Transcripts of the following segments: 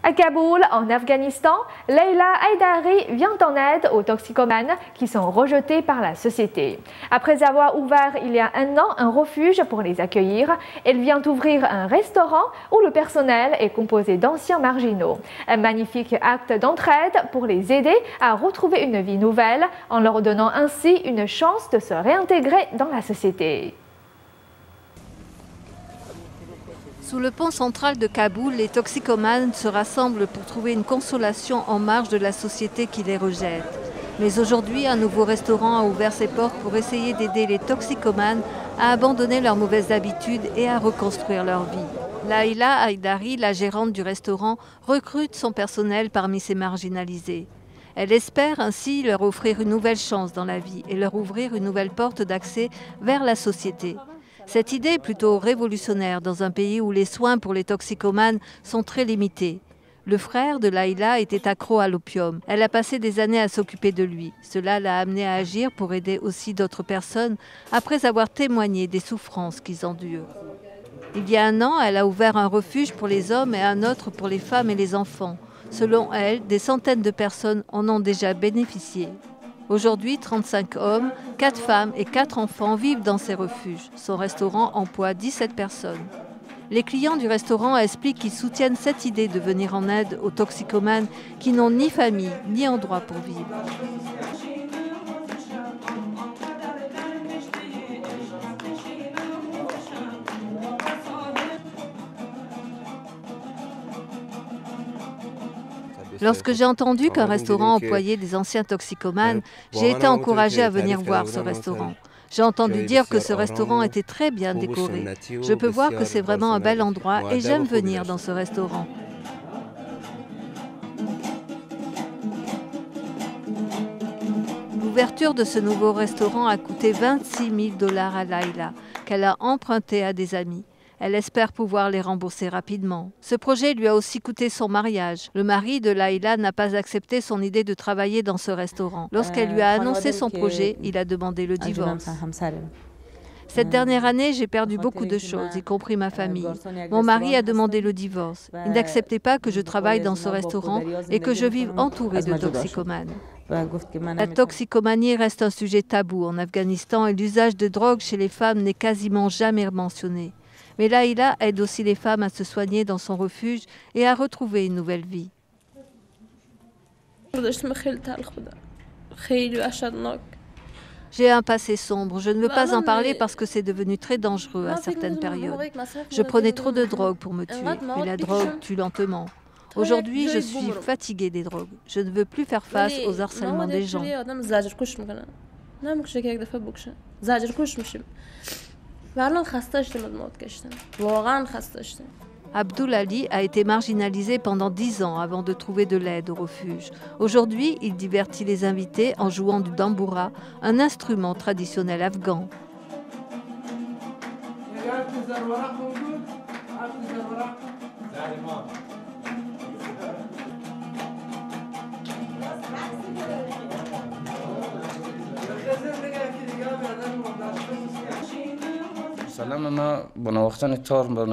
À Kaboul, en Afghanistan, Leila Haïdari vient en aide aux toxicomanes qui sont rejetés par la société. Après avoir ouvert il y a un an un refuge pour les accueillir, elle vient ouvrir un restaurant où le personnel est composé d'anciens marginaux. Un magnifique acte d'entraide pour les aider à retrouver une vie nouvelle en leur donnant ainsi une chance de se réintégrer dans la société. Sous le pont central de Kaboul, les toxicomanes se rassemblent pour trouver une consolation en marge de la société qui les rejette. Mais aujourd'hui, un nouveau restaurant a ouvert ses portes pour essayer d'aider les toxicomanes à abandonner leurs mauvaises habitudes et à reconstruire leur vie. Leila Haïdari, la gérante du restaurant, recrute son personnel parmi ces marginalisés. Elle espère ainsi leur offrir une nouvelle chance dans la vie et leur ouvrir une nouvelle porte d'accès vers la société. Cette idée est plutôt révolutionnaire dans un pays où les soins pour les toxicomanes sont très limités. Le frère de Leila était accro à l'opium. Elle a passé des années à s'occuper de lui. Cela l'a amenée à agir pour aider aussi d'autres personnes après avoir témoigné des souffrances qu'ils endurent. Il y a un an, elle a ouvert un refuge pour les hommes et un autre pour les femmes et les enfants. Selon elle, des centaines de personnes en ont déjà bénéficié. Aujourd'hui, 35 hommes, 4 femmes et 4 enfants vivent dans ces refuges. Son restaurant emploie 17 personnes. Les clients du restaurant expliquent qu'ils soutiennent cette idée de venir en aide aux toxicomanes qui n'ont ni famille ni endroit pour vivre. Lorsque j'ai entendu qu'un restaurant employait des anciens toxicomanes, j'ai été encouragée à venir voir ce restaurant. J'ai entendu dire que ce restaurant était très bien décoré. Je peux voir que c'est vraiment un bel endroit et j'aime venir dans ce restaurant. L'ouverture de ce nouveau restaurant a coûté 26 000 $ à Leila, qu'elle a emprunté à des amis. Elle espère pouvoir les rembourser rapidement. Ce projet lui a aussi coûté son mariage. Le mari de Leila n'a pas accepté son idée de travailler dans ce restaurant. Lorsqu'elle lui a annoncé son projet, il a demandé le divorce. Cette dernière année, j'ai perdu beaucoup de choses, y compris ma famille. Mon mari a demandé le divorce. Il n'acceptait pas que je travaille dans ce restaurant et que je vive entourée de toxicomanes. La toxicomanie reste un sujet tabou en Afghanistan et l'usage de drogue chez les femmes n'est quasiment jamais mentionné. Mais Leila aide aussi les femmes à se soigner dans son refuge et à retrouver une nouvelle vie. J'ai un passé sombre. Je ne veux pas en parler parce que c'est devenu très dangereux à certaines périodes. Je prenais trop de drogue pour me tuer, et la drogue tue lentement. Aujourd'hui, je suis fatiguée des drogues. Je ne veux plus faire face aux harcèlements des gens. Abdul Ali a été marginalisé pendant 10 ans avant de trouver de l'aide au refuge. Aujourd'hui, il divertit les invités en jouant du damboura, un instrument traditionnel afghan.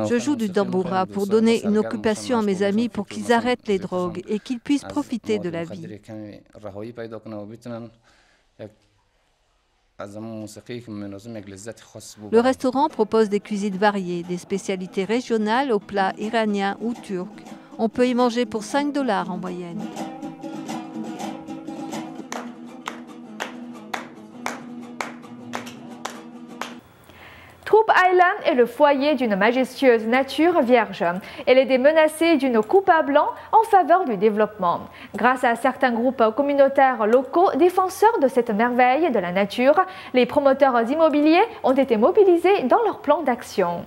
Je joue du damboura pour donner une occupation à mes amis pour qu'ils arrêtent les drogues et qu'ils puissent profiter de la vie. Le restaurant propose des cuisines variées, des spécialités régionales aux plats iraniens ou turcs. On peut y manger pour 5 $ en moyenne. Troop Island est le foyer d'une majestueuse nature vierge. Elle est démenacée d'une coupe à blanc en faveur du développement. Grâce à certains groupes communautaires locaux défenseurs de cette merveille de la nature, les promoteurs immobiliers ont été mobilisés dans leur plan d'action.